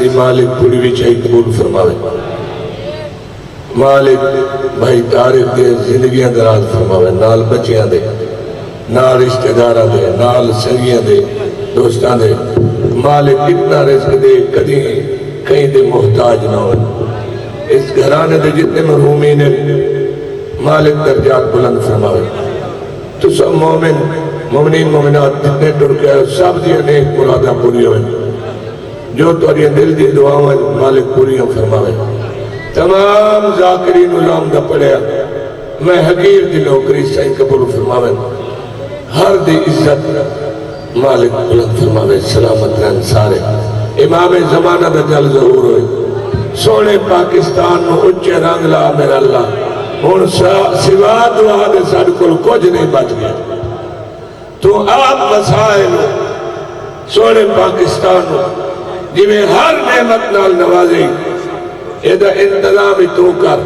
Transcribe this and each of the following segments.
ساری مالک پوری بھی چاہی قبول فرماوے مالک بھائی طارق دے زندگیاں دراز فرماوے نال بچیاں دے نال رشتہ داراں دے نال سنگیاں دے دوستاں دے مالک اتنا رزق دے کدی کہیں دے محتاج نہ ہو اس گھرانے دے جتنے مرحومین ہیں مالک درجات بلند فرماوے تو سب مومنین مومنات جتنے ٹرکے ہیں سب دیا نیک مرادہ پوری ہوئے جو توڑی دل دی دعاویں مالک پوری فرماوے تمام ذاکرین علام دا پڑھیا میں حقیر دی نوکری صحیح قبول فرماوے ہر دی عزت مالک بلند فرماوے سلامت رہن سارے امام زمانہ دا جل ظہور ہوئے سونے پاکستان نو اچھے رنگ لا میرا اللہ ہون سوا دعا دے ساڑھ کل کچھ نہیں بچ گیا تو آپ مسائل سونے پاکستان نو جی میں ہر نعمت نال نوازی ایدہ انتظامی تو کر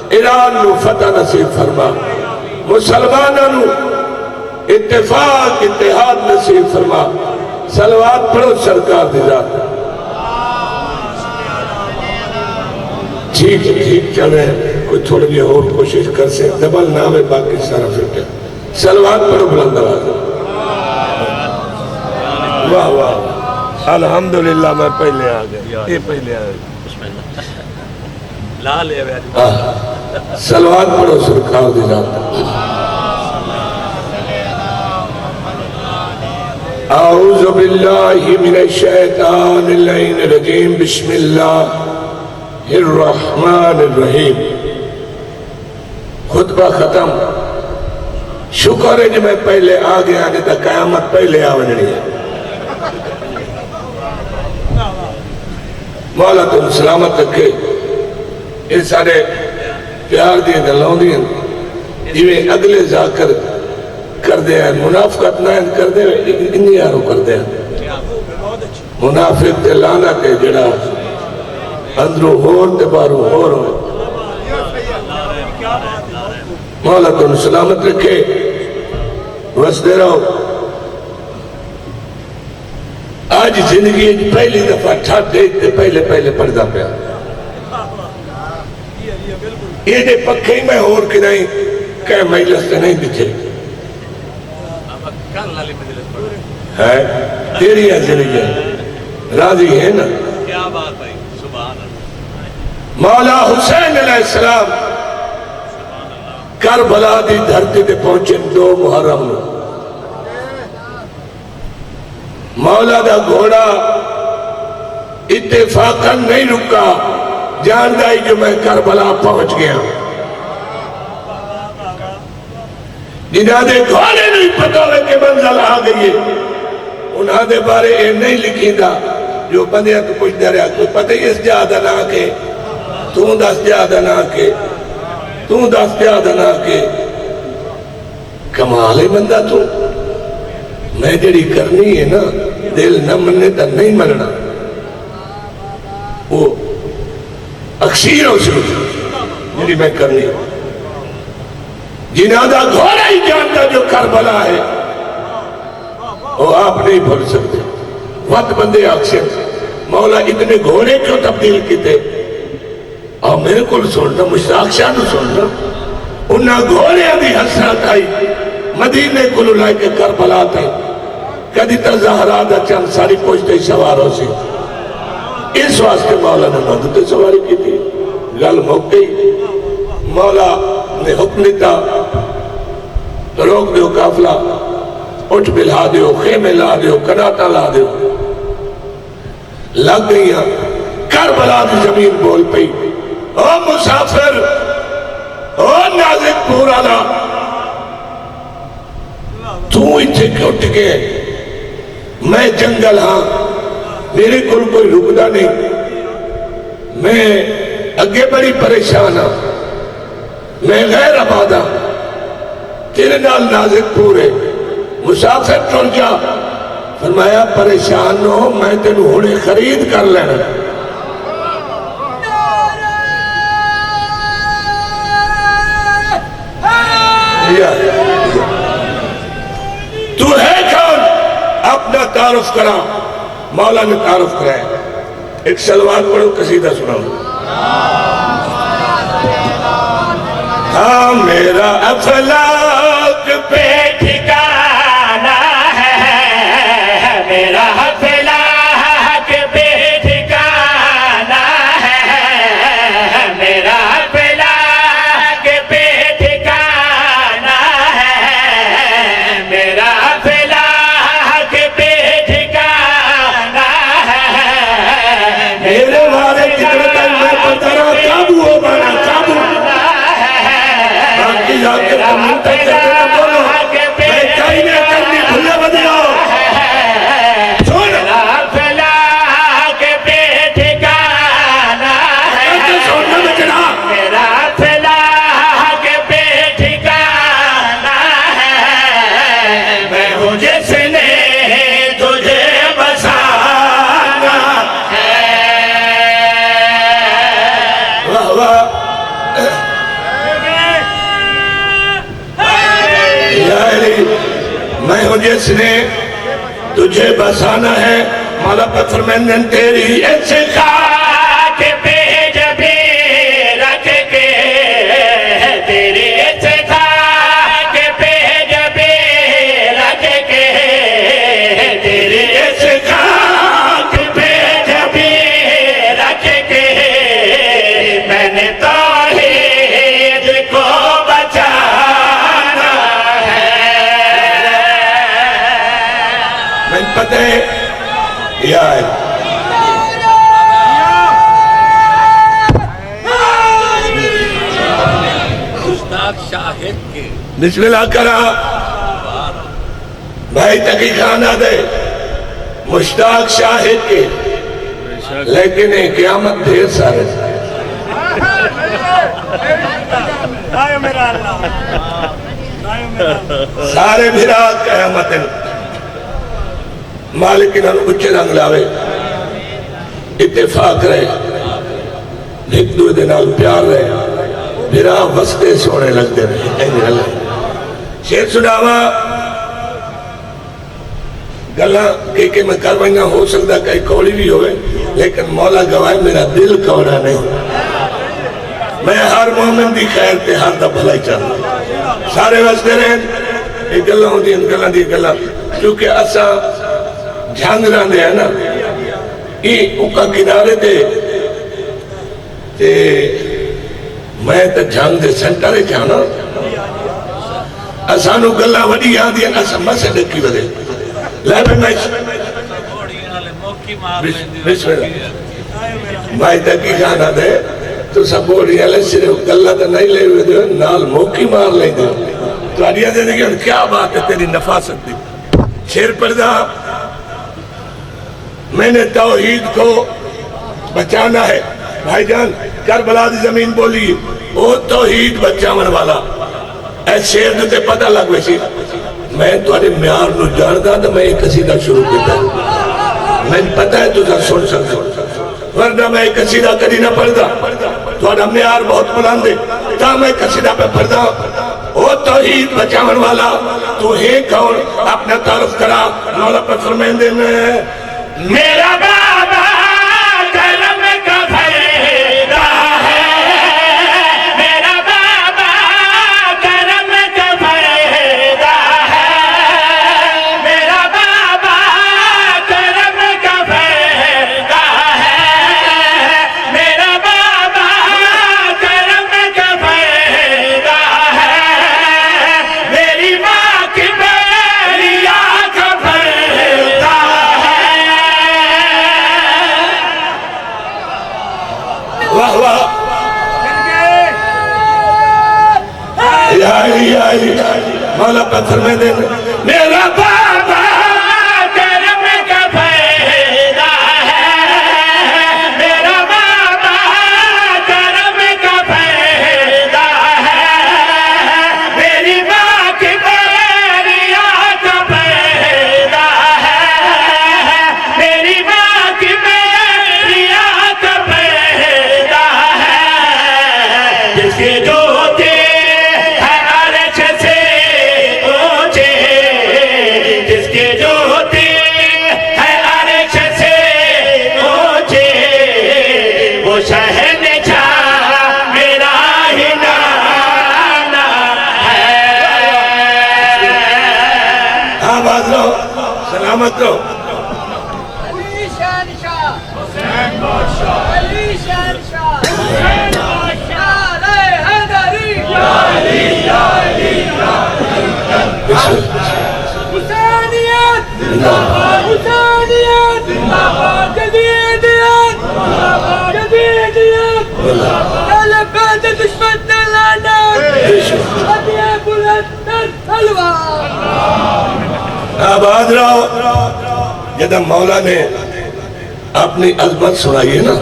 ایران نو فتح نصیب فرما مسلمانوں نو اتفاق اتحاد نصیب فرما صلوات پڑھو سرکار دی ذات ٹھیک چلے کوئی تھوڑی بھی اور کوشش کر سے دبل نام ہے باقی سارا فکر صلوات پڑھو بلند آواز واہ واہ الحمدللہ میں پہلے آ گیا یہ پہلے آ گیا صلوات پڑھو سرکار دی ذات اعوذ باللہ من الشیطان اللعین الرجیم بسم اللہ الرحمن الرحیم خطبہ ختم شکر ہے جو میں پہلے آ گیا نہیں تا قیامت پہلے آونی ہے مولا تم سلامت رکھے یہ سارے پیار دیئے دلاؤں دیئے یہ اگلے ذاکر کر دے ہیں منافقت نہ کر دے انہی آروں کر دے ہیں منافق تے لانا تے جڑا اندروں ہور تے باروں ہور ہوئے مولا تم سلامت رکھے بس دے رہو آج زندگی پہلی دفعہ ٹھاٹ دیکھتے پہلے پڑھتا پیا یہ دے پکھے ہی میں اور کی نہیں کہ مجلس سے نہیں دکھے ہے تیری ہے زندگی راضی ہے نا کیا بات بھائی سبحان اللہ مولا حسین علیہ السلام کربلا دی دھرتی تے پہنچے 2 محرم مولا دا گھوڑا اتفاقاً نہیں رکا جان دائی جو میں کربلا پہنچ گیا جنہاں دے گھوڑے نہیں پتہ ہوئے کہ منزل آ گئی ہے انہاں دے بارے اے نہیں لکھیں دا جو بندیاں تو کچھ دے رہا کوئی پتہ ہی اس جادہ نہ کے تو دس جادہ نہ کے تو دس جادہ نہ کے کمال بندہ تو میں جڑی کرنی ہے نا دل نہ مننے تا نہیں مرنا وہ اکثیر ہو سکتا جڑی میں کرنی ہے جنہاں دا گھوڑا ہی جانتا جو کربلا ہے وہ آپ نہیں بھول سکتے وقت بندے اکثر مولا اتنے گھوڑے کیوں تبدیل کیتے اور میرے کو سننا مشتاق شاہ نو سننا انہاں گھوڑے دی حسرت آئی مدینے کو لائے کے کربلا تے کدی تا زہرا دا چند ساری پوچھتے سواروں سے اس واسطے مولا نے مدد سواری کی تھی گل موقعی مولا نے حکم دیتا روک دیو کافلہ اٹھ بلہا دیو خیمے لا دیو کناتا لا دیو لگ گئیاں کربلا دی زمین بول پئی او مسافر او نازک پورا دا تو اتھے کیوں ٹکے میں جنگل ہاں میرے کل کوئی رکدا نہیں میں اگے بڑی پریشان ہاں میں غیر آبادہ تیرے نال نازک پورے مسافر ٹر جا فرمایا پریشان نہ ہو میں تینوں ہونے خرید کر لینا تو ہے کون اپنا تعارف کرا مولا نے تعارف کرایا ایک سلوات پڑھو قصیدہ سناؤ. ہاں میرا افلاک پہ ٹھکانہ ہے، میرا افلاک پہ ٹھکانہ ہے، میرا افلاک پہ ٹھکانہ ہے، میرا افلاک پہ ٹھکانہ ہے. میرے والے کتنے تک میں پتہ رہا قابو ہو بنا قابو یا کہ تمہیں تک کرنا بولو میں کہیں نہیں کرنی بھلے بدلاؤ میرا فلاح پہ ٹھکانہ ہے، میرا فلاح پہ ٹھکانہ ہے. میں ہوں جس نے تجھے بسانا ہے. واہ واہ میں ہوں جس نے تجھے بسانا ہے. مولا پتھر میں نے تیری اس خاک پہ جبھی رکھ کے، تیری اس خاک پہ جبھی رکھ کے، تیری اس خاک پہ جبھی رکھ کے میں نے توحید کو بچانا ہے. میں پتہ ہے یا مشتاق شاہد کے بسم اللہ کرا بھائی تقی خانہ دے مشتاق شاہد کے، لیکن قیامت ڈھیر سارے سارے بھرا قیامت مالک انہوں نے اچھے رنگ لاوے اتفاق رہے ایک دو دنال پیار رہے بھرا وستے سونے لگتے رہے. شیر سناوا گلہ کہ میں کروائنہ ہو سکتا کئی کوڑی بھی ہوئے، لیکن مولا گوائے میرا دل کوڑا نہیں. میں ہر مومن دی خیر تے ہر دا بھلائی چاہتا سارے وستے رہے. ایک گلہ ہوں دی ان گلہ دی گلہ کیونکہ اسا جھانگ رہنے ہیں نا یہ اوکا کنارے دے تے میں تا جھانگ دے سنٹرے جانا اسانو گلہ وڈی یہاں دیا اسا مسے ڈکی ودے لے میں بسم اللہ مائی تکی کھانا دے تو سب بوڑی علیہ صرف گلہ تا نہیں لے ہوئے دے نال موکی مار لیں دے. تو آدھیا دے کہ کیا بات ہے تیری نفاست دی. شیر پردہ میں نے توحید کو بچانا ہے. بھائی جان کربلا دی زمین بولی وہ توحید بچاون والا اے شیر دے پتہ لگ ویسی. میں تمہارے میار نو جاندہ تو میں ایک قصیدہ شروع کیتا میں پتہ ہے تجھا سن سکتا ورنہ میں ایک قصیدہ کری نہ پڑھدا. تمہارا میار بہت بلند ہے تا میں قصیدہ پہ پڑھدا. او توحید بچاون والا تو ہے کون اپنا تعارف کرا. مولا پر فرمائندے میں میرا بابا کرم کا فردا ہے، میرا بابا کرم کا فردا ہے، میرا بابا کرم کا فردا ہے، میرا بابا کرم کا فردا ہے، میری ماں کی بیریا کا فردا ہے. واہ واہ مولا پتھر میں دے میرا بابا کرم کا فردا ہے، میرا بابا کرم کا فردا ہے، میری ماں کی بیریا کا فردا ہے، میری ماں کی بیریا کا فردا ہے. جس کے جو وہ شہن شاہ میرا ہی نانا ہے۔ آباد رہو، سلامت رہو۔ علی شہنشاہ حسین بادشاہ، علی شہنشاہ حسین بادشاہ، علی حیدری یا علی یا علی یا علی، حسینیت زندہ باد، حسینیت زندہ باد، جدیدیت زندہ باد، جدیدیت زندہ باد، اہل بیت دشمن دلانت، ہدیہ بلند تلوار۔ آباد رہو۔ جب مولا نے اپنی عظمت سنائی ہے نا،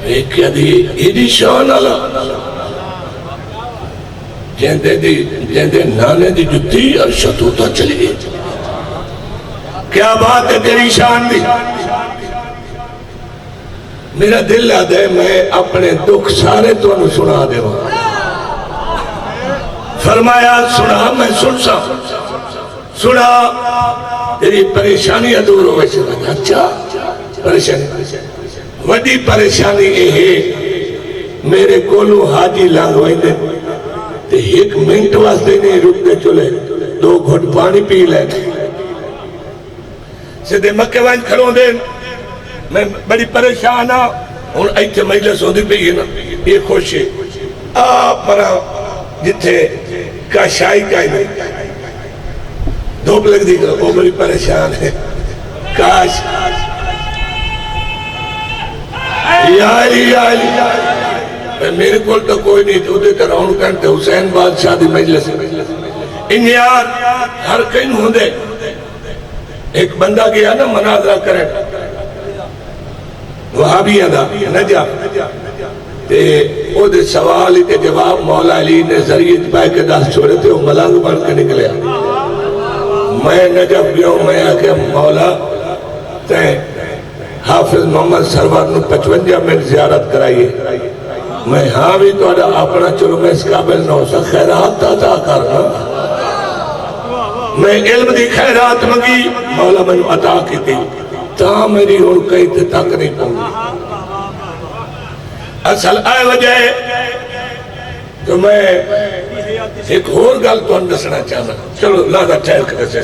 ایک کیا دی ایڈی شان اللہ جیندے نانے دی جتی اور شتوتا چلی گئی۔ کیا بات ہے تیری شان دی؟ میرا دل آدھے میں اپنے دکھ سارے تو انہوں سنا دے وہاں۔ فرمایا سنا، میں سن سا سنا تیری پریشانی دور ہوئے سے بتا۔ اچھا پریشانی وڈی پریشانی یہ ہے میرے کولو حاجی لانگ ہوئے دے تے ایک منٹ واسطے نہیں رکتے چلے، 2 گھٹ پانی پی لے سیدھے مکے وائن کھڑوں دے۔ میں بڑی پریشان ہاں، اور ایتھے مجلس ہوندی پئی ہے نا، یہ خوش ہے آپ پرا جتھے کاشائی کائی نہیں دھوپ لگ دی گا، وہ بڑی پریشان ہے۔ کاش یا علی یا علی، میرے کول تو کوئی نہیں تو دے کر آن کرتے حسین بادشاہ دی مجلس ان یار ہر کہیں ہوں دے۔ ایک بندہ گیا نا مناظرہ کرے وہابیاں دا نجف تے او دے سوالی تے جواب مولا علی نے ذریعت پائے کے داس چھوڑے تھے، وہ ملانگ بن کے نکلے۔ میں نجف گیا ہوں، میں آکے مولا تے حافظ محمد سرور نے 55 منٹ زیارت کرائیے۔ میں ہاں بھی تو اپنا چلو میں اس قابل نہ ہو سکتا، خیرات عطا کرنا، میں علم دی خیرات مگی، مولا میں نے عطا کی تھی تا میری اور کئی تک نہیں پہنگی۔ اصل آئے وجہ تو میں ایک اور گل تو اندسنا چاہنا، چلو لازہ ٹھہر کر سے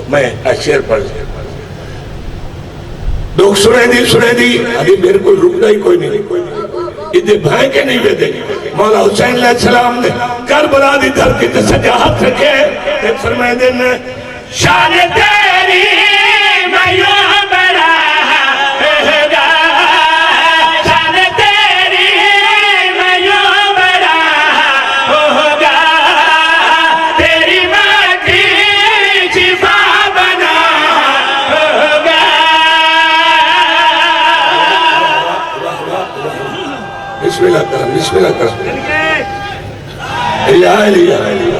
میں شیر پڑھ لیا۔ لوگ سنے دی ابھی میرے کو رکنا ہی کوئی نہیں، ادھے بھائیں کے نہیں بیدے۔ مولا حسین علیہ السلام نے کربلا دی دھرتی تے سجا ہاتھ رکھے تے فرمائے دن شان تیری میں یوں بڑا ہوگا، شان تیری میں یوں بڑا ہوگا، تیری مٹی شفا بنا ہوگا۔ بسم اللہ کرم، بسم اللہ کرم۔ یا علی یا علی،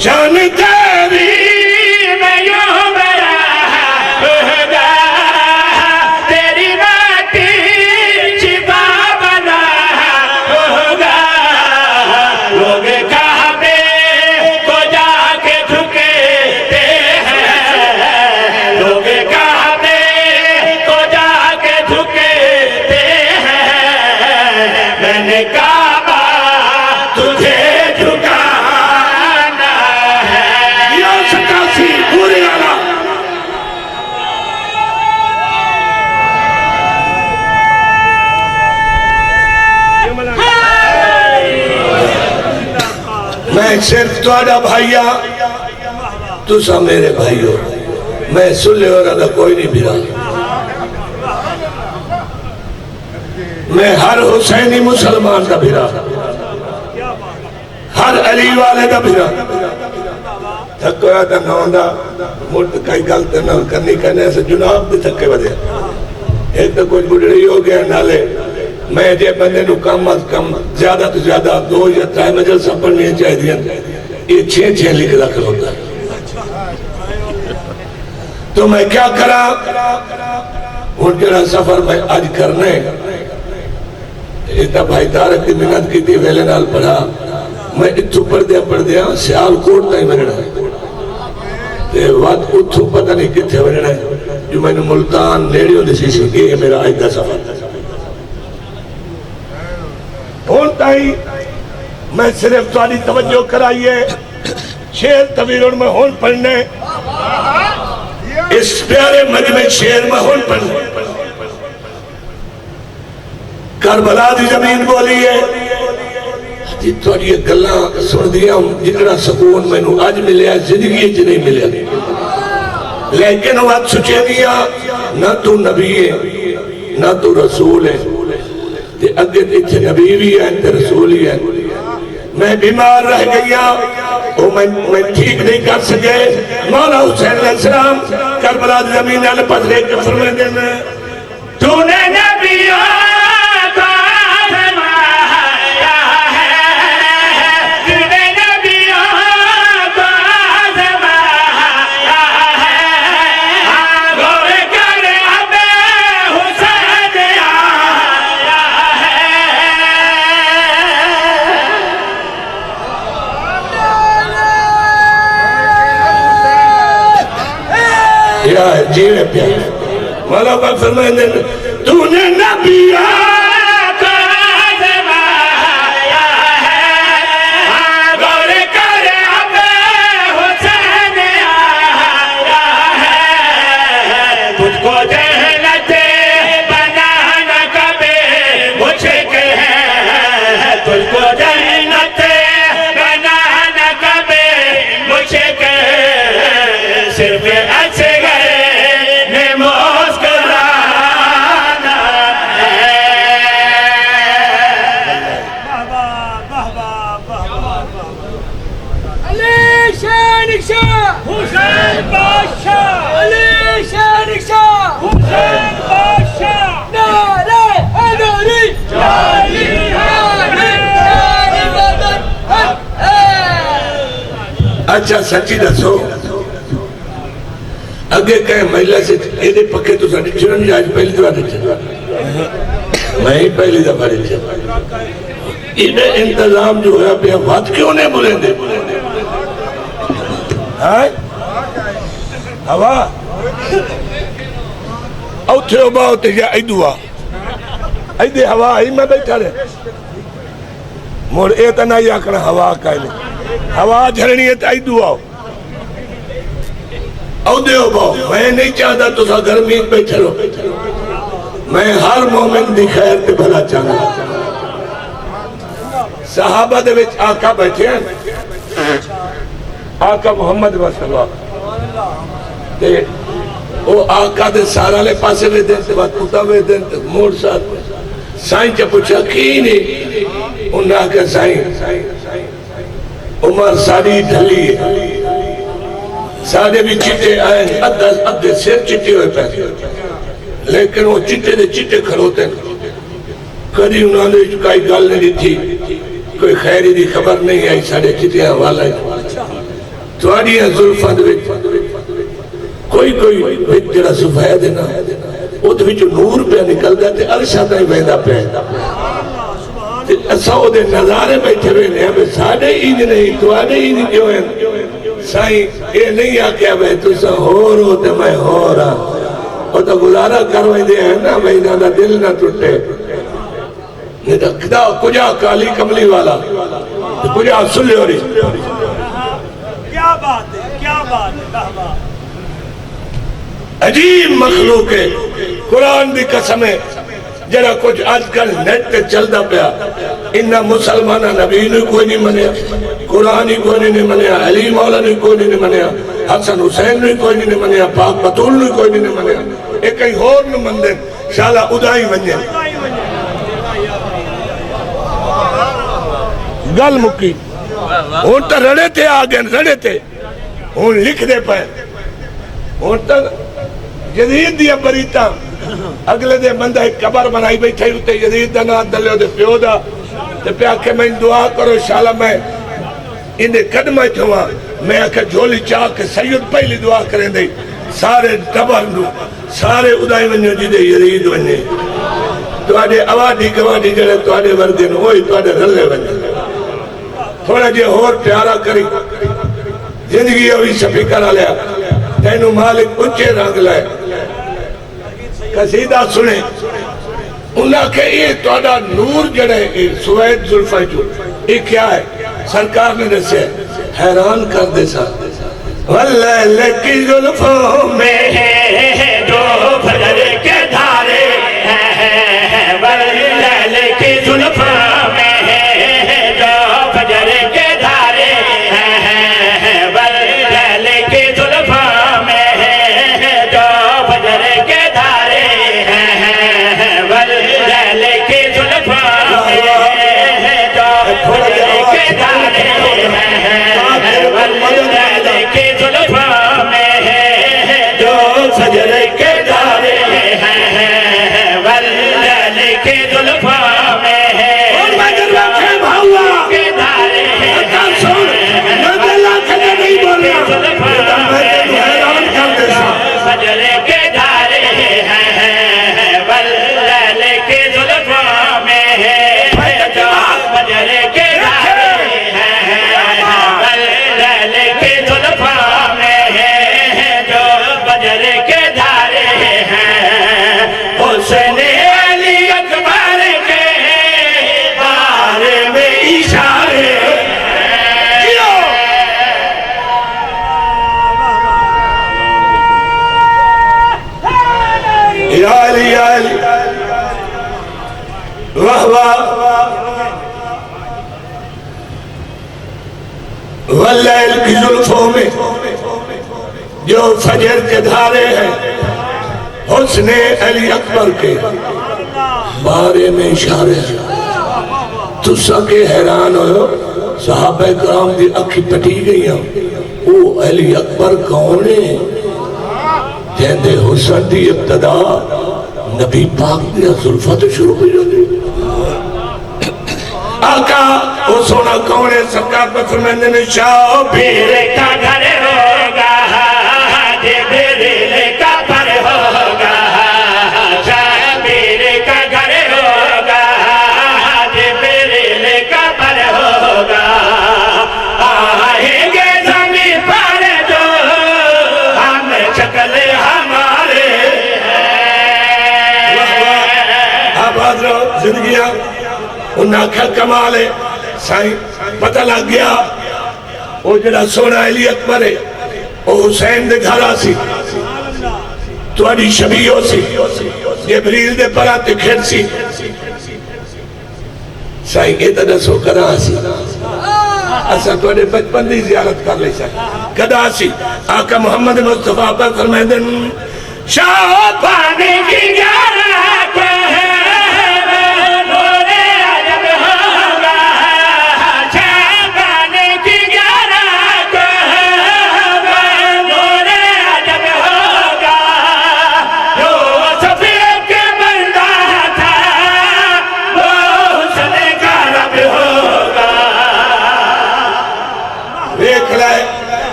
شان تیری میں یوں بڑا ہوگا، تیری مٹی شفا بنا ہوگا، لوگ کعبے کو جا کے جھکتے ہیں، لوگ کعبے کو جا کے جھکتے ہیں، میں نے کعبہ تجھے جھکانا ہے۔ یا 87 پوری آلہ۔ میں صرف توڑا بھائیا تو سا میرے بھائیو، میں سلے اور ادا کوئی نہیں بھیرا، میں ہر حسینی مسلمان کا بھیرا، ہر علی والے کا بھیرا۔ تھکویا تا نوندا مرد کئی گلت نہ کرنی کہنے ایسے جناب بھی تھکے وجہ ایک تو کچھ بڑھڑی ہو گیا نالے میں جے بندے نو کم از کم زیادہ تو زیادہ 2 یا 3 مجلسہ پڑھنی چاہی دیا، یہ 6 لکھ رکھ ہوتا ہے۔ تو میں کیا کرا ان جڑا سفر میں آج کرنے ایتا بھائی تارک کی منت کی تھی ویلے نال پڑھا، میں اتھو پڑھ دیا سیال کوٹ تائی مرنا ہے تے وقت اتھو پتہ نہیں کتھے مرنا ہے جو میں نے ملتان نیڑے ہوندے سی کہ میرا اج دا سفر ہون تائی میں صرف تاری توجہ کرائیے شیر طویل اور میں ہون پڑھنے اس پیارے مجمع شیر میں ہون پڑھنے کربلا دی زمین بولی ہے جی تھوڑی گلاں سن دیا جتنا سکون میں نو آج ملیا زندگی چ نہیں ملیا لیکن وہ سچے دیا نہ تو نبی ہے نہ تو رسول ہے تے اگے تے نبی بھی ہے تے رسول ہی ہے میں بیمار رہ گیا میں ٹھیک نہیں کر سکے مولا حسین علیہ السلام کربلا دی زمین والے پتھرے کے فرماندے نے تو نے نبیوں کو آزمایا ہے تو نے نبیوں کو آزمایا ہے غور کر اب حسین آیا ہے یا جیوے پیارے مولا پاک فرمائیں تو نے نبیوں کو آزمایا ہے غور کر اب حسین آیا ہے تجھ کو جنت بنانا کبھی مشکل ہے تجھ کو جنت بنانا کبھی مشکل صرف اصغر نے مسکرانا ہے علی شان شاہ حسین بادشاہ علی شان شاہ حسین بادشاہ نعرہ حیدری جاری اچھا سچی دسو اگے کہیں محلہ سے ایدے پکے تو ساڑی چرن جاج پہلی دفعہ دیکھا میں ہی پہلی دفعہ دیکھا انہیں انتظام جو ہے پہ بات کیوں نہیں بولیں دے ہوا او تھے او باؤ تے یا ایدوا ایدے ہوا ہی میں بیٹھا رہے مور ایتنا یا کرنا ہوا کائلے ہوا جھرنی ہے تے ایدوا او دے او باؤ میں نہیں چاہتا تو سا گرمی بیٹھے رہو میں ہر مومن دی خیر تے بھلا چاہتا صحابہ دے وچ آقا بیٹھے ہیں آقا محمد صلی اللہ تے او آقا دے سارا لے پاسے وے دین تے بات پوتا وے دین تے موڑ ساتھ سائن چا پوچھا کی نہیں انہاں آقا سائن عمر ساری ڈھلی ہے سارے بھی چٹے آئے ادھے سیر چٹے ہوئے پہنے لیکن وہ چٹے دے چٹے کھڑوتے ہیں کدی انہوں نے کوئی گل نہیں تھی کوئی خیری دی خبر نہیں آئی سارے چٹے حوالہ ہے تواڑی ہے ظلفہ دے کوئی جڑا سفید ہے نا وہ دے جو نور پہ نکل گیا تے عرشہ تائی بہدہ پہ اسا او دے نظارے بیٹھے ہوئے نے ہمیں ساڑے عید نہیں تواڑے عید کیوں ہیں سائیں اے نہیں آکیا بھئی تو سا ہو رو تے میں ہو رہا اور تو گزارہ کروئی دے ہیں نا بھئی نا دل نہ ٹوٹے نہیں تو کدا کجا کالی کملی والا کجا سلے ہو رہی کیا بات ہے کیا بات ہے بہبا عجیب مخلوق ہے قرآن دی قسم ہے جرا کچھ آج کل نیٹ تے چلدا پیا انہا مسلمانہ نبی نے کوئی نہیں منیا قرآن ہی کوئی نہیں منیا علی مولا نے کوئی نہیں منیا حسن حسین نے کوئی نہیں منیا پاک بطول نے کوئی نہیں منیا ایک کئی اور نے مندے شالا ادائی ونجے گل مکی ہون تا رڑے تھے آگئے رڑے تھے ہون لکھ دے پائے ہون تا جدید دیا بریتا اگلے دے بندہ ایک قبر بنائی بیٹھے ہوتے جدید دا نا دلے دے پیو دا تے پیا کہ میں دعا کرو شالا میں انہیں قدمہ تھوا میں آکھا جھولی چاہ کے سید پہلی دعا کریں دے سارے ٹبر نو سارے ادائی ونجو جی دے جدید ونجے تواڈے آوادی گوادی جڑے تواڈے وردے نو ہوئی تواڈے رلے ونجے تھوڑا جے اور پیارا کری زندگی ہوئی سپی کرا لیا تینو مالک اچھے رنگ لائے قصیدہ سنے انہاں کہ یہ توڑا نور جڑے سوید زلفہ جو یہ کیا ہے سرکار نے دسے حیران کر دے سا واللیل کی زلفوں میں جو فجر کے دھارے ہیں واللیل کی زلفوں میں جو فجر کے دھارے ہیں واللیل کی زلفوں میں جو فجر کے دھارے ہیں واللیل کی زلفوں میں جو فجر کے دھارے ہیں واللیل کی زلفوں میں جو فجر کے دھارے ہیں واللیل کی زلفوں میں اور میں جب رکھے بھاؤا کے دھارے اکار سن میں دلہ کھلے نہیں بول رہا میں تجھے حیران کر دے سا فجر کے دھارے ہیں واللیل کی زلفوں میں جو فجر کے دھارے ہیں واللیل کی زلفوں میں جو فجر کے دھارے ہیں حسن علی اکبر کے بارے میں اشارے یا علی یا علی واہ واہ واللیل کی زلفوں میں جو فجر کے دھارے ہیں حسن علی اکبر کے بارے میں اشارے ہیں تو سکے حیران ہو صحابہ کرام دی اکھی پٹی گئی ہیں او علی اکبر کون ہے جہندے حسن دی ابتدا نبی پاک دیا ظلفہ تو شروع ہو جاتی آقا وہ سونا کون ہے سرکار پر فرمائندے نے شاہ پیر کا گھر ہوگا جبریل کا پر ہوگا شاہ پیر کا گھر ہوگا جبریل کا پر ہوگا آئیں گے زمین پر جو ہم شکل ہمارے آباد رہو زندگیاں انہاں کھا کمال ہے سائیں پتہ لگ گیا وہ جڑا سونا علی اکبر ہے وہ حسین دے گھرا سی توڑی شبیہو سی جبریل دے پراتے کھڑ سی سائیں یہ تدہ سو کدا سی اسا توڑے بچپن دی زیارت کر لے سائیں کدا سی آقا محمد مصطفیٰ پر فرمائدن شاہ پانے کی گیارہ کو ہے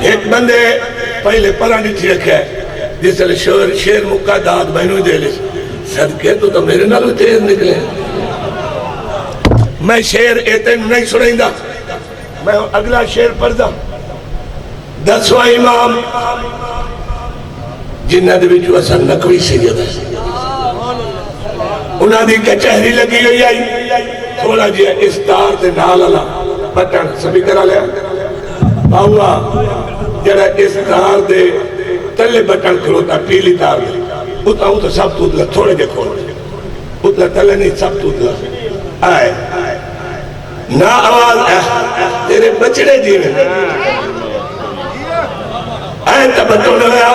ایک بندے پہلے پرانی تھی رکھا ہے جس لئے شیر مکہ داد بہنوی دے لے صدقے تو میرے نالو تیز نکلے میں شیر ایتے نہیں سنائیں دا میں اگلا شیر پڑھ دا 10واں امام جنہ دے بچو اصل نقوی سید ہے انہاں دی کچہری لگی ہوئی آئی تھوڑا جی اس تار دے نال اللہ بٹن سبھی کرا لیا باؤا جڑا اس تار دے تلے بٹن کھلوتا پیلی تار دے اتنا تو سب تو دلا تھوڑے جے کھول اتنا تلے نہیں سب تو دلا آئے نا آواز تیرے بچڑے جینے آئے تب تو نیا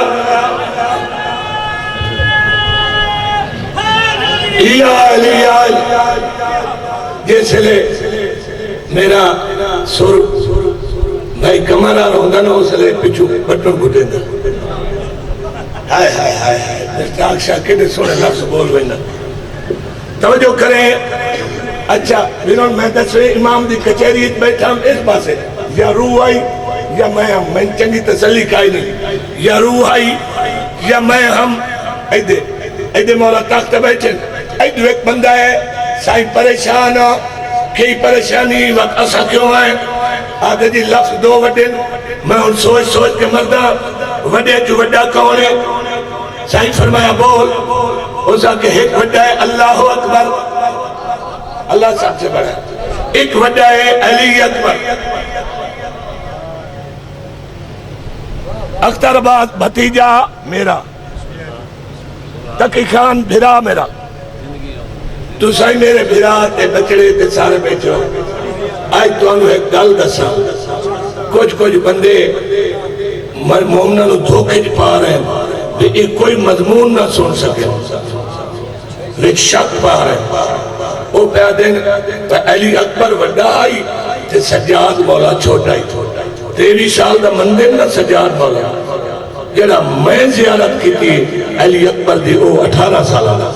یا علی جیسے لے میرا سر بھائی کمارا رہنگا نا اس لئے پچھو بٹن گھٹے دا ہائے ہائے ہائے ہائے درتاک شاہ کنے سونے لفظ بول بھئینا توجہ کریں اچھا بینون میں دسوے امام دی کچھری بیٹھا ہم اس پاسے یا روح آئی یا میں چنگی تسلی کائی نہیں یا روح آئی یا میں ہم ایدے مولا تاکت بیٹھیں ایدو ایک بندہ ہے سائیں پریشان کئی پریشانی وقت اسا کیوں آئے آدھے جی لفظ دو وٹن میں ان سوچ سوچ کے مردہ وڈے جو وڈا کون ہے؟ سائیں فرمایا بول. اس آکے ایک وڈا ہے اللہ اکبر، اللہ سب سے بڑا ہے. ایک وڈا ہے علی اکبر. اختر آباد بھتیجا میرا، تقی خان بھرا میرا. تو سائیں میرے بھرا تے بچڑے تے سارے بیچو. آج تو انہوں ایک گل دسا، کچھ بندے مومنہ نو دھوکے پا رہے ہیں کہ ایک کوئی مضمون نہ سن سکے، ایک شک پا رہے ہیں. وہ پہ دن علی اکبر وڈا آئی تے سجاد مولا چھوٹا ہی. 23 سال دا مندر نہ سجاد مولا جڑا میں زیارت کی تھی علی اکبر دی وہ 18 سالہ دا.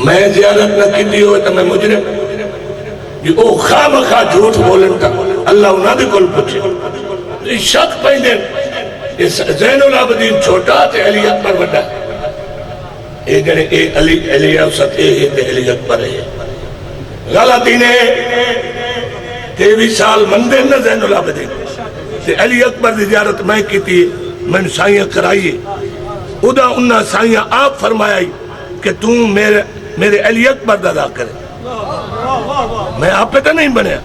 میں زیارت نہ کی تھی ہوئے تو میں مجرم یہ او خواہ مخواہ جھوٹ بولن تھا. اللہ انہاں دے کل پوچھے شک پہنے زین العابدین چھوٹا تے علی اکبر وڈا. اے جڑے اے علی اوسط اے تے علی اکبر ہے. غلطی نے 23 سال مندر نہ زین العابدین تے علی اکبر دی زیارت میں کی تھی. میں نے سائیاں کرائیے ادا انہاں سائیاں آپ فرمایا کہ تم میرے علی اکبر دا کرے. میں آپ پہ تو نہیں بنیا.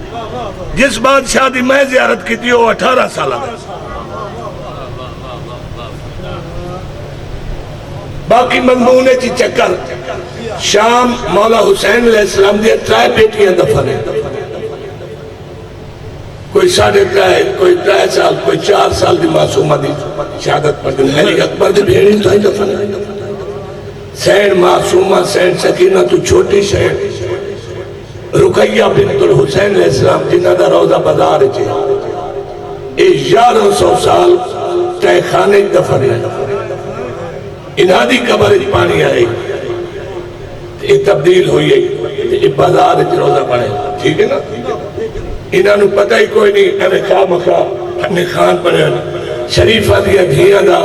جس بادشاہ دی میں زیارت کی تھی وہ 18 سالہ دا. باقی مضمون چی چکر شام مولا حسین علیہ السلام دی 3 بیٹیاں دفن ہیں. کوئی 3.5 کوئی 3 سال کوئی 4 سال دی معصومہ دی شہادت پر دن. علی اکبر دی بھیڑی تو ہی دفن ہے. سین معصومہ سین سکینہ تو چھوٹی شہر رقیہ بنت الحسین علیہ السلام جنہ دا روزہ بازار چھے 1100 سال تہ خانے دفن ہے. انہاں دی قبر پانی آئے یہ تبدیل ہوئی ہے یہ بازار روزہ پڑھے. ٹھیک ہے نا. انہاں نو پتہ ہی کوئی نہیں ہمیں خواہ مخواہ ہمیں خان پڑھے شریفہ دیا دھیاں دا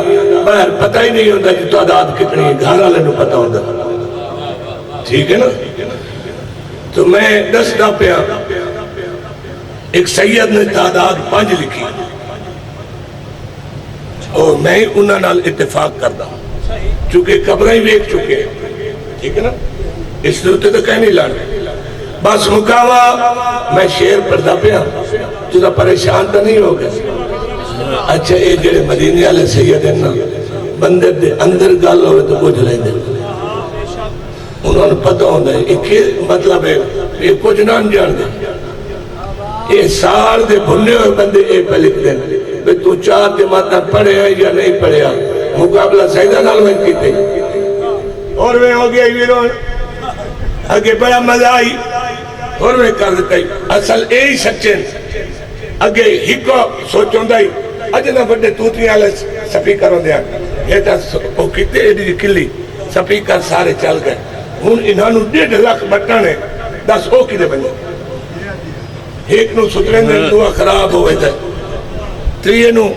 باہر پتہ ہی نہیں ہوتا کہ تعداد کتنی ہے. گھر والے نو پتہ ہوتا. ٹھیک ہے نا. تو میں دستا پیا ایک سید نے تعداد 5 لکھی اور میں انہاں نال اتفاق کردا چونکہ قبریں ویکھ چکے. ٹھیک ہے نا. اس لئے تو کہیں نہیں لانے. بس مکاوا میں شیر پڑھدا پیا تو پریشان تو نہیں ہو گئے. اچھا یہ جڑے مدینے والے سید ہیں نا بندے دے اندر گل ہوئے تو کچھ لیں دے. انہوں نے پتہ ہوتا ہے ایک مطلب ہے یہ کچھ نہ جان دے. یہ سار دے بھنے ہوئے بندے یہ پہ لکھ دیں کہ تو 4 جماعتیں پڑھے ہیں یا نہیں پڑھے ہیں. مقابلہ سیدہ نال میں کی تھی اور میں ہو گیا ویرون اگے بڑا مزہ آئی اور میں کر دیتا ہی. اصل یہی سچے اگے ہکو سوچوں دائی اجنا بڑے توتنی آلے سپیکر ہوں دیا بیٹا وہ کتے ایڈی کلی سپیکر سارے چل گئے. ہون انہاں نو 1.5 لاکھ بٹانے 10 او کی دے بنے. ایک نو سترین دے نو خراب ہوئے دے 3 نو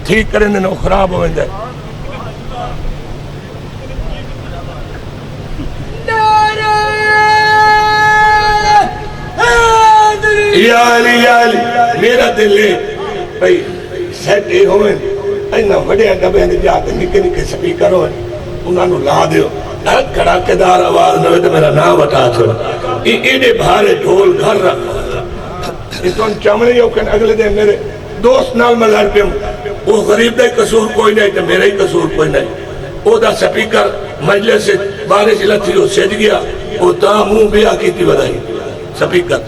ٹھیک کریں دے نو خراب ہوئے دے. یا علی میرا دل ہے بھئی سیٹ اے ہوئے اینا وڈے ڈبے نے جاتے نکے سپیکر ہوئے انہاں نو لا دیو کھڑا کے دار آواز نہ ہوئے تو میرا نام بتا چھوڑا. یہ ایڈے بھارے ڈھول گھر رکھا یہ تو ان چامنے ہو کہ اگلے دن میرے دوست نال میں لڑ پہ ہوں. وہ غریب دا قصور کوئی نہیں تو میرا ہی قصور کوئی نہیں. وہ دا سپیکر مجلس سے بارش لتھی ہو سیج گیا وہ تا منہ بیا کی تھی بدائی سپیکر.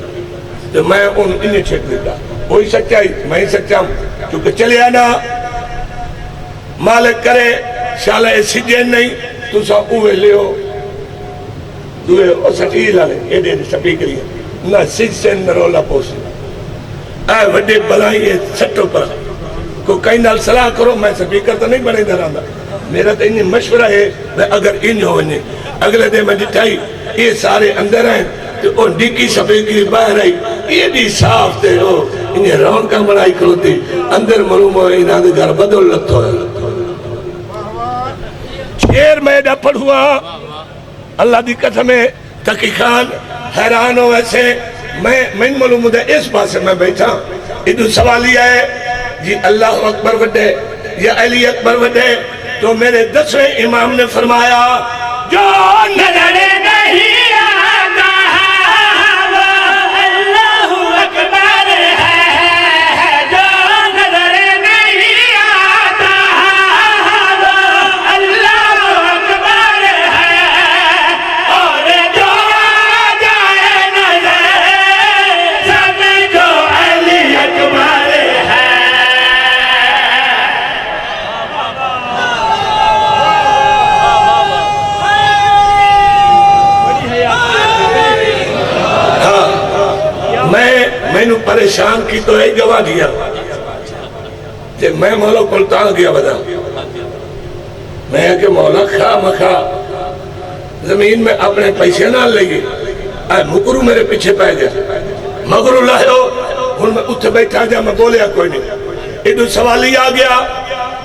تو میں انہیں چھک دیتا وہی سچائی میں ہی سچا ہوں کیونکہ چلے آنا مالک کرے شالہ سجین نہیں تو سا اوے لے ہو دوئے اور سچی لالے یہ دے سپیکری نہ سج سے نہ رولا پوسی اے وڈے بلائی یہ سٹو پر کو کئی نال صلاح کرو میں سپیکر تو نہیں بنے درانا. میرا تو انہیں مشورہ ہے اگر ان ہوئے اگلے دے میں ڈٹھائی یہ سارے اندر ہیں تو وہ ڈیکی سپیکری باہر آئی یہ بھی صاف تے ہو انہیں رون کا بنائی کروتی اندر معلوم ہوئے انہاں دے گھر بدل لگتا ہوئے. شیر میں ڈپڑ ہوا اللہ دی قسم ہے تقی خان حیران ہو ایسے میں معلوم ہے اس پاس میں بیٹھا ادھر سوال یہ ہے جی اللہ اکبر وڈے یا علی اکبر وڈے، تو میرے 10ویں امام نے فرمایا جو نظر نہیں آتا وہ اللہ اکبر ہے، جو نظر نہیں آتا وہ اللہ اکبر ہے، اور جو آ جائے نظر سمجھو علی اکبر ہے۔ میں نے پریشان کی تو ایک گواہ دیا کہ میں مولا کو تاں گیا بدا میں کہ مولا خواہ مخواہ زمین میں اپنے پیسے نہ لگی اے مکرو میرے پیچھے پہ گیا مگرو لائیو ہن میں اتھے بیٹھا جا میں بولیا کوئی نہیں ادھر سوال ہی آ گیا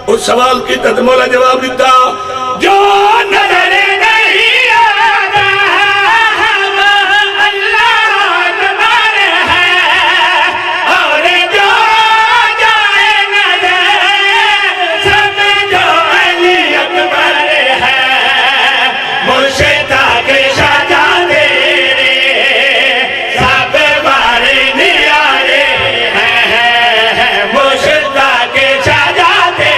اس سوال کی تد مولا جواب دیتا جو نظر نہیں آتا وہ اللہ اکبر ہے، اور جو جائے نظر سمجھو علی اکبر ہے۔ مرشدہ کے شہزادے سب بارے نیارے ہیں، مرشدہ کے شہزادے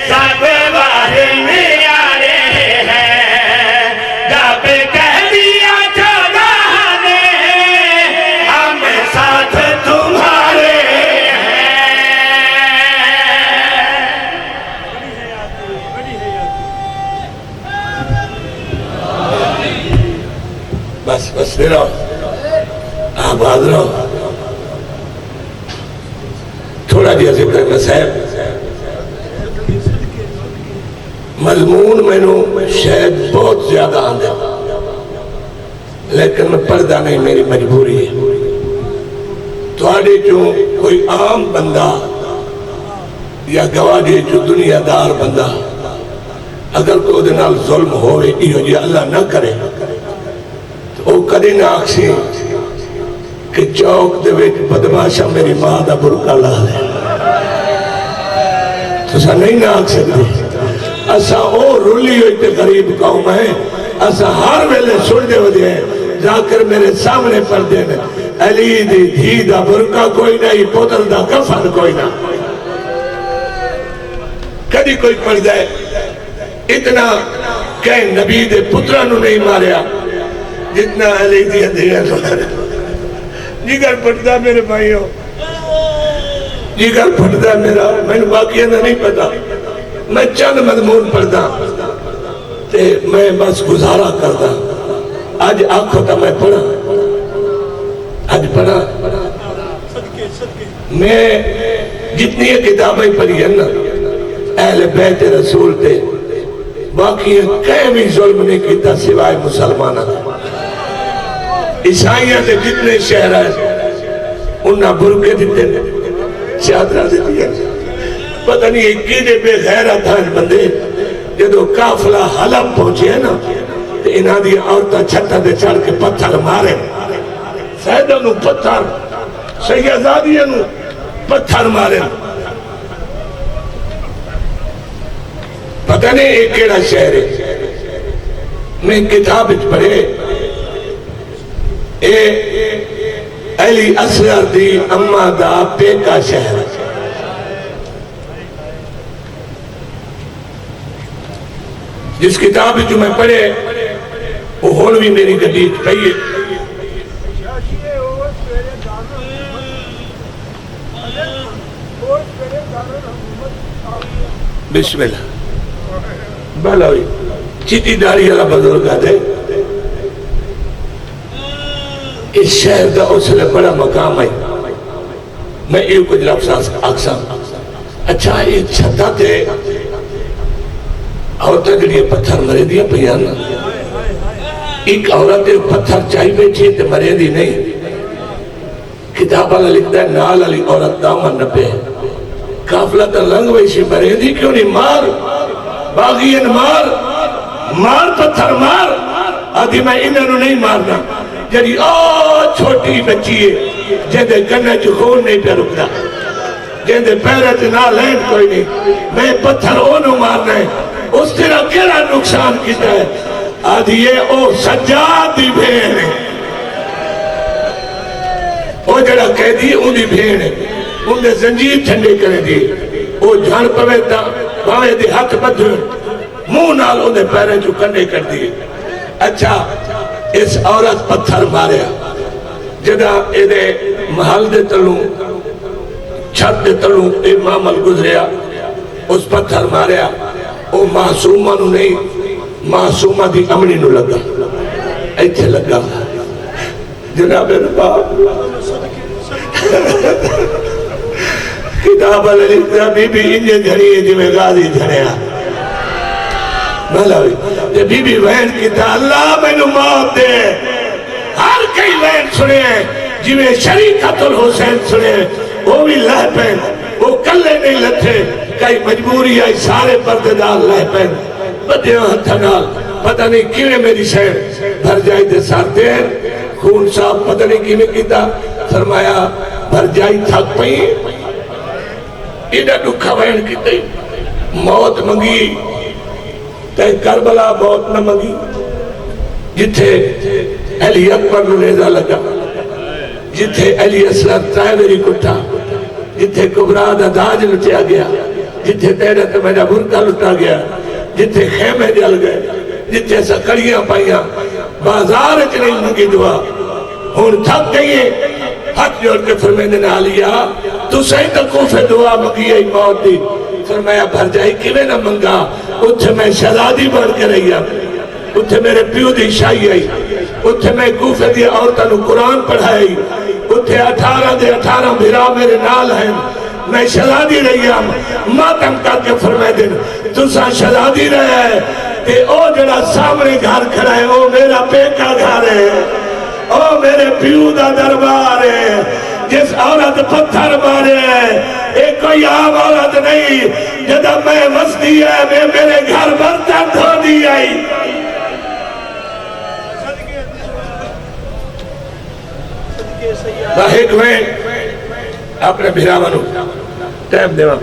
سب بارے نیارے ہیں، جب کہہ دیا خدا نے ہم ساتھ تمہارے ہیں۔ بس دے رہا آباد رہو تھوڑا دیا ذکر میں صاحب مضمون میں نو شاید بہت زیادہ آندے لیکن میں پردہ نہیں میری مجبوری ہے تو آڑے جو کوئی عام بندہ یا گواہ دے جو دنیا دار بندہ اگر کوئی دنال ظلم ہوئے ایو جی اللہ نہ کرے تو وہ کدی نہ آکسی کہ چوک دے ویٹ بدماشا میری ماں دا برکا لا دے تو سا نہیں نہ آکھ سکتے اسا او رولی ہوئی تے غریب قوم ہے اسا ہر ویلے سن دے ہو دے ذاکر میرے سامنے پر دے میں علی دی دھی دا برکا کوئی نہیں پوتر دا کفن کوئی نہ کدی کوئی پڑھ جائے اتنا کہ نبی دے پترانو نہیں ماریا جتنا علی دی اندھیرہ کو ماریا جگر پڑھتا میرے بھائیوں جگر پڑھتا میرا میں نے باقیہ نہیں پتا میں چند مضمون پڑھتا تے میں بس گزارا کرتا آج آنکھوں تا میں پڑھا آج پڑھا میں جتنی کتابیں پڑھی ہیں نا اہل بیت رسول تے باقی کہیں بھی ظلم نہیں کیتا سوائے مسلمانہ عیسائیاں تے جتنے شہر ہیں انہاں برکے دیتے ہیں چادرہ دیتی ہیں پتہ نہیں ایک کیڑے بے غیرت ہیں بندے جدو کافلہ حلب پہنچے ہیں نا تو انہاں دی عورتہ چھٹا دے چڑھ کے پتھر مارے سیدہ نو پتھر سیدادیہ نو پتھر مارے پتہ نہیں ایک کیڑا شہر ہے میں کتاب اچ پڑھے اے علی اصغر دی اما دا پیکا شہر جس کتاب جو میں پڑھے وہ ہون بھی میری گدیج پہیے بسم اللہ بھلا ہوئی چیٹی داری اللہ بزرگ آدھے اس شہر دا اس لئے بڑا مقام ہے میں ایو کچھ لفظ آکسام اچھا یہ چھتا تھے عورتیں کے لیے پتھر مرے دیا پیانا ایک عورت پتھر چاہی بیٹھی تے مرے دی نہیں کتاب اللہ لکھتا ہے نال علی عورت دامن نپے کافلہ تا لنگ ویشی مرے دی کیوں نہیں مار باغین مار پتھر مار آدھی میں انہوں نہیں مارنا جڑی او چھوٹی بچی ہے جیندے کنے چ خون نہیں پہ رکدا جیندے پیرے تے نہ لین کوئی نہیں میں پتھر اونوں مارنا ہے اس طرح کیڑا نقصان کیتا ہے آدھی ہے او سجاد دی بھین ہے او جڑا قیدی ان دی بھین ہے ان دے زنجیر ٹھنڈے کرے دی او جھڑ پوے تا باوے دی حق بدھن منہ نال ان دے پیرے جو کنڈے کر دی اچھا اس عورت پتھر ماریا جدا اے دے محل دے تلوں چھت دے تلوں اے معامل گزریا اس پتھر ماریا او معصومہ نو نہیں معصومہ دی امنی نو لگا ایتھے لگا جناب ربا کتاب علیہ بی بی انجے دھڑی ہے جی میں غازی دھڑیا مہلاوی بی بی وین کتا اللہ میں نو موت دے ہر کئی وین سنے جی میں شریکت الحسین سنے وہ بھی لہ پین وہ کلے نہیں لتھے کئی مجبوری آئی سارے پردیدار لہ پین بدیاں ہتھنال پتہ نہیں کیویں میری شہر بھر جائی دے سارتے ہیں خون صاحب پتہ نہیں کیویں کیتا فرمایا بھر جائی تھک پئی ایڈا دکھا وین کیتے موت منگی تے کربلا موت نہ منگی جتھے علی اکبر نو نیزہ لگا جتھے علی اصغر تائیوری کٹھا جتھے کبرا دا داج لٹیا گیا جتھے تیرے تے میرا برکہ لٹا گیا جتھے خیمے جل گئے جتھے سکڑیاں پائیاں بازار اچ نہیں منگی دعا ہون تھک گئیے ہاتھ جوڑ کے فرمینے نے آلیا تو صحیح تک کوفے دعا منگی ہے موت دی فرمایا بھر جائی کیویں نہ منگا اتھے میں شہزادی بڑھ کے رہی اتھے میرے پیو دی شاہی آئی اتھے میں کوفے دی عورتوں نو قرآن پڑھائی اتھے 18 بھرا میرے نال ہیں میں شہزادی رہی ماتم کر کے فرمائے دن تو سا شہزادی رہے ہے کہ او جڑا سامنے گھر کھڑا ہے او میرا پیکا گھر ہے او میرے پیو دا دربار ہے جس عورت پتھر مارے ہے ایک کوئی عام عورت نہیں جدا میں وسطی ہے میں میرے گھر برتن دھو دی آئی ایک میں اپنے بھراوانوں ٹائم دیوا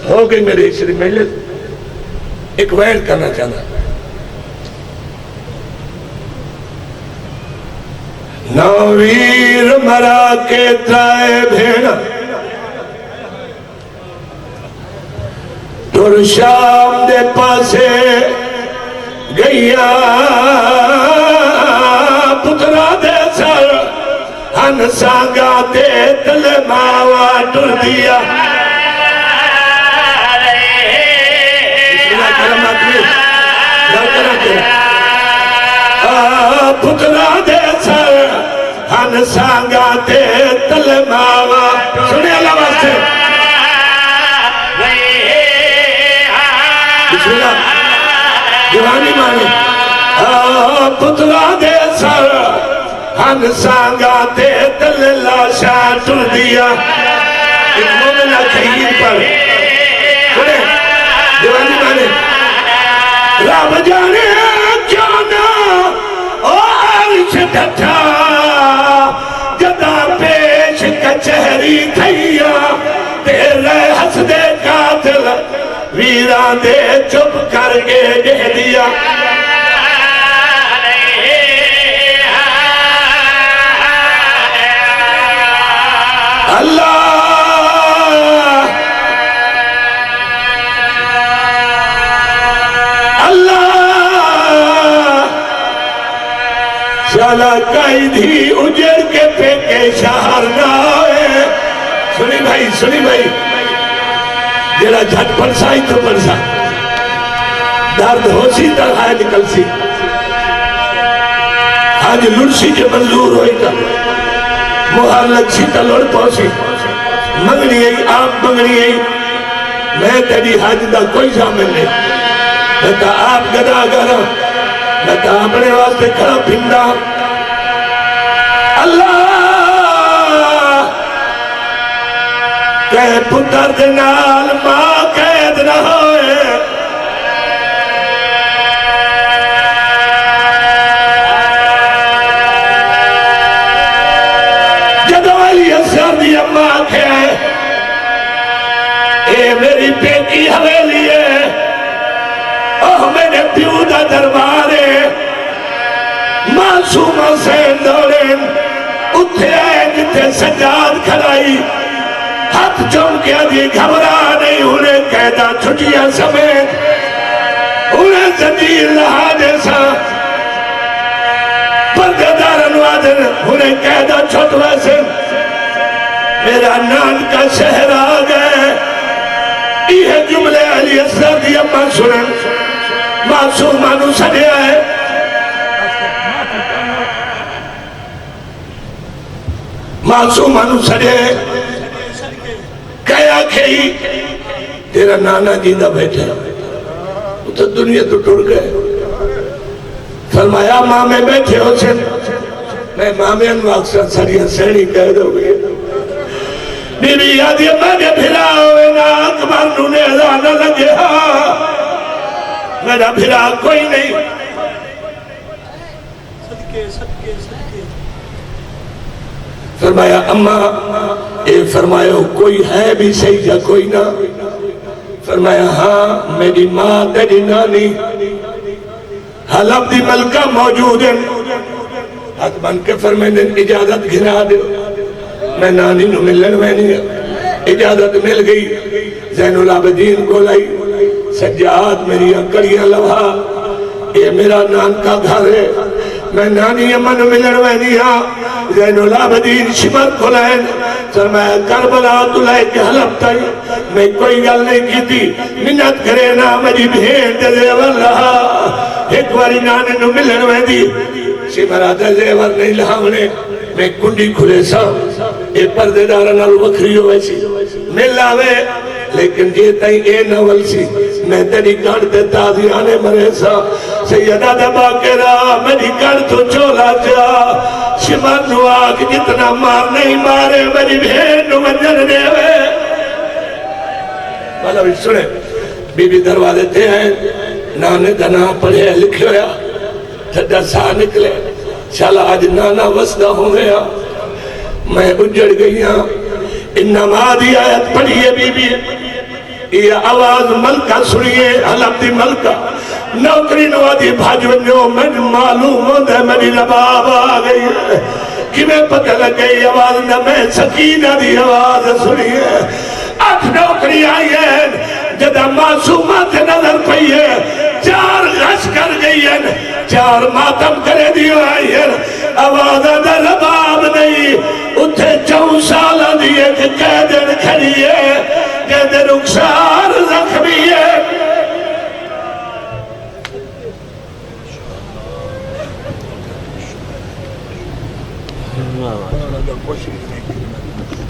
ہو گئی میرے اسری مجلس ایک وین کرنا چاہتا نویر مرا کے ترائے بھیڑا تر شام دے پاسے گئیا پترا دے سر ہن سانگا دے دل ماوا ٹر دیا پترا دے سر ہن سانگا دے دل ماوا سنے اللہ واسطے بسم اللہ جوانی مانے پترا دے سر ہن سانگا دے دل لاشا ٹر دیا ایک مومنہ کہیں پر سنے جوانی مانے رب جانے کیوں نہ او عرش ڈھٹا جدا پیش کچہری تھیا تیرے ہس دے قاتل ویران دے چپ کر کے دے دیا اللہ شالا کئی دھی اجڑ کے پھینکے شہر نہ ہوئے سنی بھائی جڑا جھٹ پرسا ہی تو پرسا درد ہو سی تنہائے نکل سی آج لڑسی کے منظور ہوئی تا محلق سی تا لڑ پہنسی منگنی ہے آپ منگنی ہے میں تیری حج دا کوئی شامل نہیں میں تا آپ گدا گرا میں تا اپنے واسطے کھڑا پھندا اللہ کہ پتر دنال ماں قید نہ ہوئے اسلام دی اما آکھیا ہے اے میری پیکی حویلی ہے، اوہ میرے پیو دا دربار ہے، معصوم حسین دورین اتھے آئے جتے سجاد کھلائی، ہاتھ چون کے آدھی گھبرا نہیں، انہیں قیدہ چھٹیاں سمیت، انہیں زنجیر لہا جیسا پردے دار انوادن، انہیں قیدہ چھٹ ویسے میرا نان کا شہر آ گئے۔ یہ جملے علی اصغر دی اما سنن، معصومانو سڑیا ہے، معصومانو سڑیا ہے، کہیا کھئی تیرا نانا جیندہ بیٹھے وہ تو دنیا تو ٹوڑ گئے۔ فرمایا ماں میں بیٹھے ہو سن، میں ماں میں انواقصہ سڑیا سینی کہہ دو گئے، بی بی یادی میں نے بھرا ہوئے نا اکبر نونے ازانہ لگے ہاں میرا بھرا کوئی نہیں۔ فرمایا اماں اے فرمایا کوئی ہے بھی صحیح یا کوئی نہ؟ فرمایا ہاں میری ماں تیری نانی حلب دی ملکہ موجود ہیں، ہاتھ بن کے فرمائیں اجازت گھنا دے، میں نانی نو ملن میں نہیں، اجازت مل گئی، زین العابدین کو لائی، سجاد میری اکڑیاں لوہا، یہ میرا نان کا گھر ہے، میں نانی امن ملن میں نہیں ہاں، زین العابدین شمر کو لائن، فرمایا کربلا تو لائے کہ حلب تائی، میں کوئی گل نہیں کی تھی، منت کرے نا مجھے بھین دے زیور رہا، ایک باری نانے نو ملن میں دی، شمر آدھے زیور نہیں لہاونے، میں کنڈی کھلے سا، اے پردے دارا نال وکھری ہوئے سی، مل آوے، لیکن جیتا ہی اے نول سی، میں تیری کڑتے تازیانے مرے سا، سیدہ دبا کے راہ میری کڑ تو چولا جا، شمر نو آگ جتنا مار نہیں مارے میری بھین نو منجر دے ہوئے۔ والا بھی سنے، بی بی دروازے تھے ہیں، نانے دنا پڑھے لکھے ہویا، تھڑا سا نکلے، چلا آج نانا وسدہ ہو گیا، میں اجڑ گئی ہاں، انما دی آیت پڑھیے بی بی، یہ آواز ملکہ سنیے، حلب دی ملکہ، نوکری نوادی بھاجونیوں میں معلوم ہوندے میری رباب آ گئی ہے، کہ میں پتہ لگ گئی آواز نہ میں سکینہ دی آواز سنیے، 8 نوکری آئی ہے، جدہ معصومات نظر پئی ہے، 4 غش کر گئی ہے، 4 ماتم کرے دیو آئی ہے، آواز دا رباب نہیں، اتھے 4 سالہ دیئے کہ قیدن کھڑی ہے، قیدن رخسار زخمی ہے۔